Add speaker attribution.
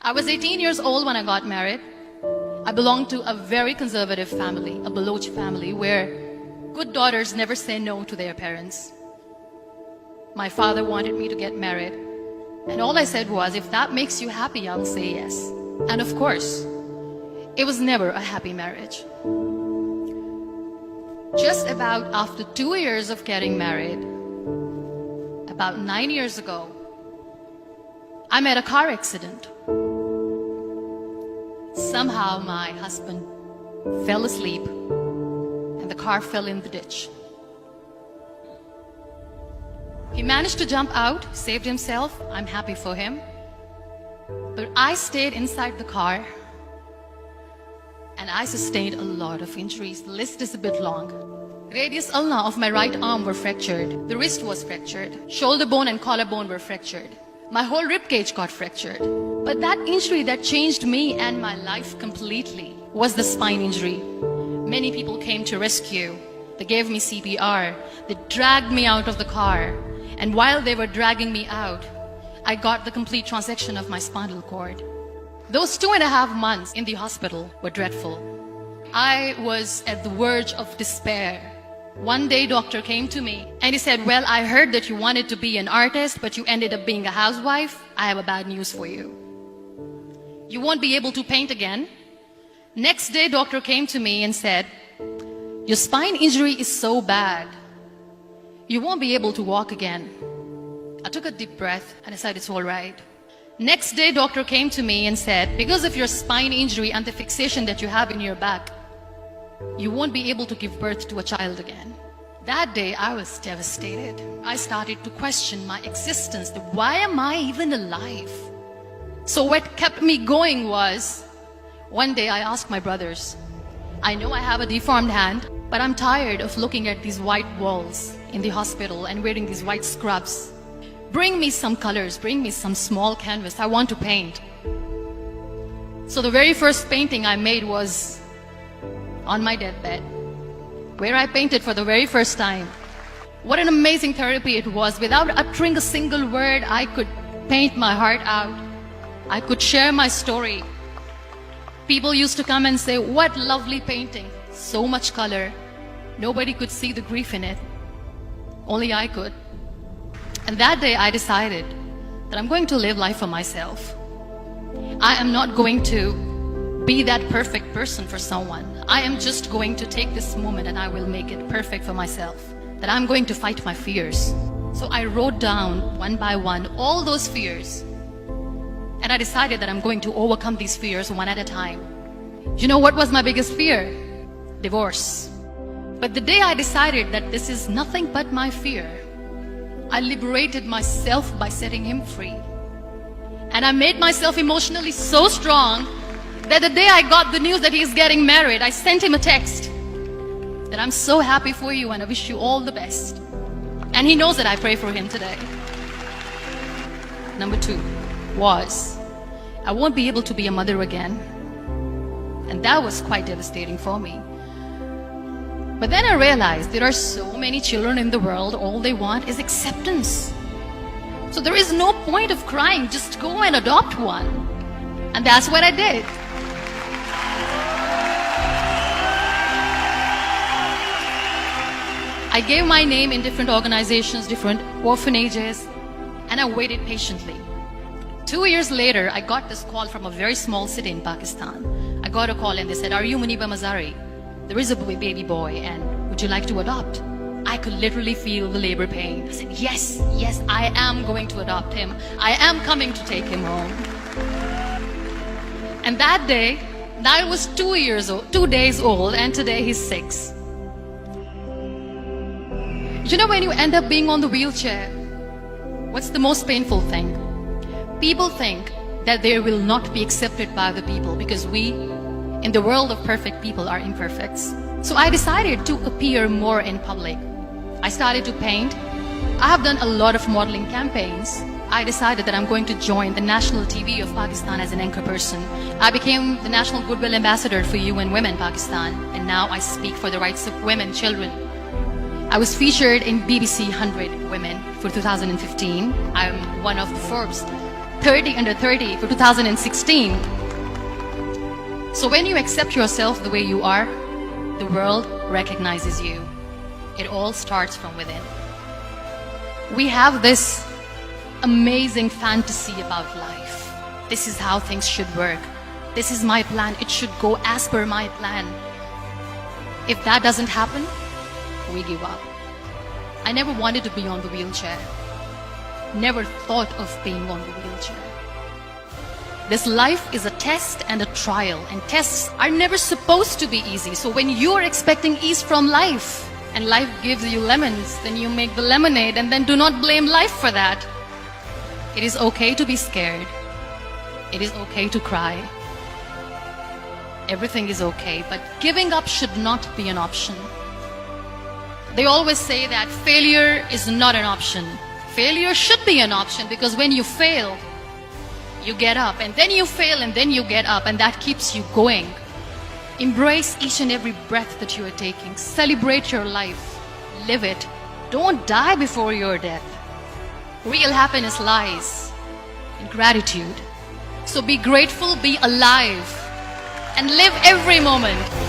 Speaker 1: I was 18 years old when I got married. I belonged to a very conservative family, a Baloch family, where good daughters never say no to their parents. My father wanted me to get married, and all I said was, if that makes you happy, I'll say yes. And of course, it was never a happy marriage. Just about after 2 years of getting married, about 9 years ago, I met a car accident. Somehow my husband fell asleep and the car fell in the ditch. He managed to jump out, saved himself. I'm happy for him. But I stayed inside the car and I sustained a lot of injuries. The list is a bit long. Radius ulna of my right arm were fractured. The wrist was fractured. Shoulder bone and collarbone were fractured. My whole rib cage got fractured. But that injury that changed me and my life completely was the spine injury. Many people came to rescue. They gave me CPR. They dragged me out of the car. And while they were dragging me out, I got the complete transection of my spinal cord. Those 2.5 months in the hospital were dreadful. I was at the verge of despair. One day, doctor came to me and he said, well, I heard that you wanted to be an artist, but you ended up being a housewife. I have a bad news for you. You won't be able to paint again. Next day, doctor came to me and said, your spine injury is so bad, you won't be able to walk again. I took a deep breath and I said, it's all right. Next day, doctor came to me and said, because of your spine injury and the fixation that you have in your back, you won't be able to give birth to a child again. That day, I was devastated. I started to question my existence. Why am I even alive? So what kept me going was, one day I asked my brothers, I know I have a deformed hand, but I'm tired of looking at these white walls in the hospital and wearing these white scrubs. Bring me some colors, bring me some small canvas. I want to paint. So the very first painting I made was on my deathbed, where I painted for the very first time. What an amazing therapy it was. Without uttering a single word, I could paint my heart out. I could share my story. People used to come and say, what lovely painting. So much color. Nobody could see the grief in it. Only I could. And that day I decided that I'm going to live life for myself. I am not going to be that perfect person for someone. I am just going to take this moment and I will make it perfect for myself. That I'm going to fight my fears. So I wrote down one by one all those fears. And I decided that I'm going to overcome these fears one at a time. You know what was my biggest fear? Divorce. But the day I decided that this is nothing but my fear, I liberated myself by setting him free. And I made myself emotionally so strong that the day I got the news that he's getting married, I sent him a text that I'm so happy for you and I wish you all the best. And he knows that I pray for him today. Number 2 was, I won't be able to be a mother again. And that was quite devastating for me. But then I realized there are so many children in the world, all they want is acceptance. So there is no point of crying, just go and adopt one. And that's what I did. I gave my name in different organizations, different orphanages, and I waited patiently. 2 years later, I got this call from a very small city in Pakistan. I got a call and they said, are you Muniba Mazari? There is a baby boy and would you like to adopt? I could literally feel the labor pain. I said, yes, I am going to adopt him. I am coming to take him home. And that day, I was 2 days old, and today he's 6. You know, when you end up being on the wheelchair, what's the most painful thing? People think that they will not be accepted by the people because we, in the world of perfect people, are imperfects. So I decided to appear more in public. I started to paint. I have done a lot of modeling campaigns. I decided that I'm going to join the national TV of Pakistan as an anchor person. I became the National Goodwill Ambassador for UN Women Pakistan, and now I speak for the rights of women, children. I was featured in BBC 100 Women for 2015. I'm one of the Forbes 30 under 30 for 2016. So when you accept yourself the way you are, the world recognizes you. It all starts from within. We have this amazing fantasy about life. This is how things should work. This is my plan. It should go as per my plan. If that doesn't happen, we give up. I never wanted to be on the wheelchair. Never thought of being on the wheelchair. This life is a test and a trial, and tests are never supposed to be easy. So when you're expecting ease from life, and life gives you lemons, then you make the lemonade, and then do not blame life for that. It is okay to be scared. It is okay to cry. Everything is okay, but giving up should not be an option. They always say that failure is not an option. Failure should be an option, because when you fail, you get up, and then you fail, and then you get up, and that keeps you going. Embrace each and every breath that you are taking. Celebrate your life. Live it. Don't die before your death. Real happiness lies in gratitude. So be grateful, be alive, and live every moment.